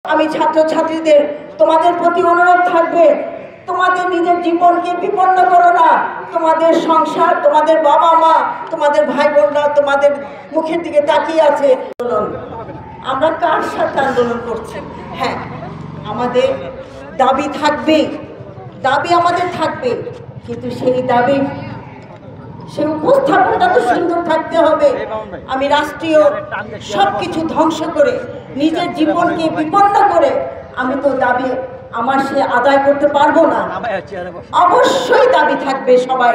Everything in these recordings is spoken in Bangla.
আমি ছাত্রছাত্রীদের তোমাদের প্রতি অনুরোধ থাকবে, তোমাদের নিজের জীবনকে বিপন্ন করো না। তোমাদের সংসার, তোমাদের বাবা মা, তোমাদের ভাই বোনরা তোমাদের মুখের দিকে তাকিয়ে আছে। আমরা কার সাথে আন্দোলন করছি? হ্যাঁ, আমাদের দাবি থাকবে, দাবি আমাদের থাকবে, কিন্তু সেই দাবি সে উপস্থাপনটা তো সুন্দর থাকতে হবে। আমি রাষ্ট্রীয় সবকিছু ধ্বংস করে নিজের জীবনকে বিপন্ন করে আমি তো দাবি আমার সে আদায় করতে পারবো না। অবশ্যই দাবি থাকবে, সবাই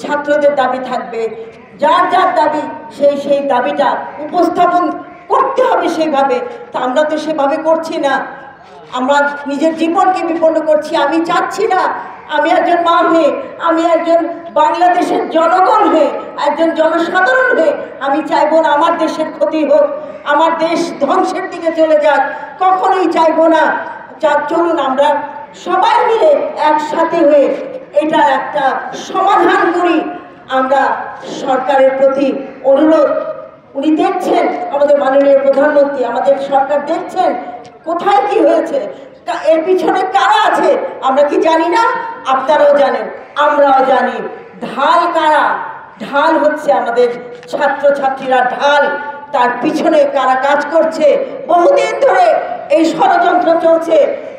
ছাত্রদের দাবি থাকবে, যার যার দাবি সেই দাবিটা উপস্থাপন করতে হবে সেইভাবে। তা আমরা তো সেভাবে করছি না, আমরা নিজের জীবনকে বিপন্ন করছি। আমি চাচ্ছি না, আমি একজন মা হয়ে, আমি একজন বাংলাদেশের জনগণ হয়ে, একজন জনসাধারণ হয়ে আমি চাইবো না আমার দেশের ক্ষতি হোক, আমার দেশ ধ্বংসের দিকে চলে যাক, কখনোই চাইবো না। চলুন আমরা সবাই মিলে একসাথে হয়ে এটা একটা সমাধান করি। আমরা সরকারের প্রতি অনুরোধ, উনি দেখছেন, আমাদের মাননীয় প্রধানমন্ত্রী, আমাদের সরকার দেখছেন কোথায় কি হয়েছে, এর পিছনে কারা আছে আমরা কি জানি না? আপনারাও জানেন, আমরাও জানি। ঢাল কারা? ঢাল হচ্ছে আমাদের ছাত্রছাত্রীরা, ঢাল। তার পিছনে কারা কাজ করছে? বহুদিন ধরে এই ষড়যন্ত্র চলছে,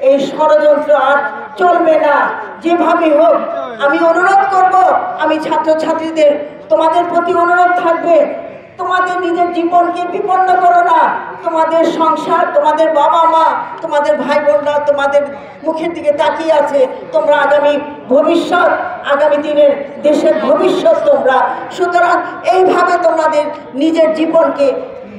এই ষড়যন্ত্র আর চলবে না। যেভাবে হোক আমি অনুরোধ করব, আমি ছাত্রছাত্রীদের তোমাদের প্রতি অনুরোধ থাকবে, তোমাদের নিজের জীবনকে বিপন্ন করো না। তোমাদের সংসার, তোমাদের বাবা মা, তোমাদের ভাই বোনরা তোমাদের মুখের দিকে তাকিয়ে আছে। তোমরা আগামী ভবিষ্যৎ, আগামী দিনের দেশের ভবিষ্যৎ তোমরা। সুতরাং এইভাবে তোমাদের নিজের জীবনকে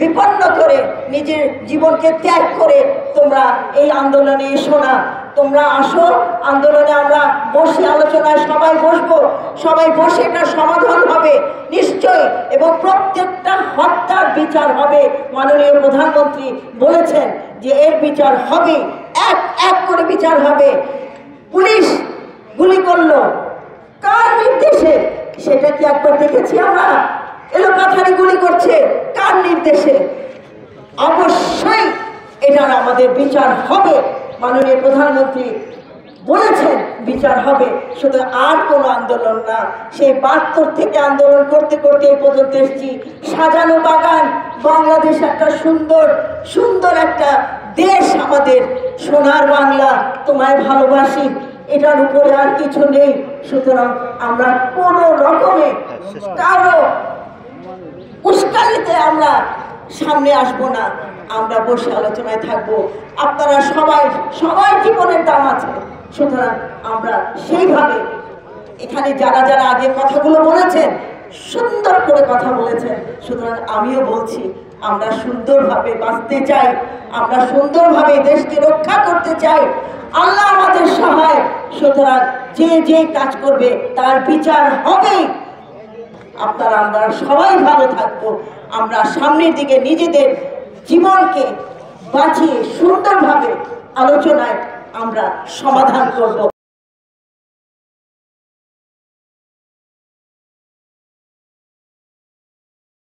বিপন্ন করে, নিজের জীবনকে ত্যাগ করে তোমরা এই আন্দোলনে এসো না। তোমরা আসো আন্দোলনে, আমরা বসে আলোচনায় সবাই বসবো, সবাই বসে এটা সমাধান হবে নিশ্চয়ই, এবং প্রত্যেকটা হত্যার বিচার হবে। মাননীয় প্রধানমন্ত্রী বলেছেন যে এর বিচার হবে, এক এক করে বিচার হবে। পুলিশ গুলি করলো, কার নির্দেশে? সেটা কি একবার দেখেছি আমরা? এলোপাথারি গুলি করছে, কার নির্দেশে? অবশ্যই এটার আমাদের বিচার হবে। মাননীয় প্রধানমন্ত্রী বলেছেন বিচার হবে। শুধু আর কোনো আন্দোলন না, সেই ৭২ থেকে আন্দোলন করতে করতে এই পর্যন্ত এসেছি। সাজানো বাগান, বাংলাদেশ একটা সুন্দর সুন্দর একটা দেশ, আমাদের সোনার বাংলা, তোমায় ভালোবাসি, এটার উপরে আর কিছু নেই। সুতরাং আমরা কোনো রকমে কারো উস্কানিতে আমরা সামনে আসবো না, আমরা বসে আলোচনায় থাকবো। আপনারা সবাই জীবনের দাম আছে, সুতরাং আমরা সেইভাবে এখানে যারা যারা আগে কথাগুলো বলেছেন সুন্দর করে কথা বলেছেন, সুতরাং আমিও বলছি আমরা সুন্দরভাবে বাঁচতে চাই, আমরা সুন্দরভাবে দেশকে রক্ষা করতে চাই। আল্লাহ আমাদের সহায়। সুতরাং যে যে কাজ করবে তার বিচার হবেই। আপনারা আমরা সবাই ভালো থাকবো, আমরা সামনের দিকে নিজেদের জীবনকে বাঁচিয়ে সুন্দরভাবে আলোচনায় আমরা সমাধান করব।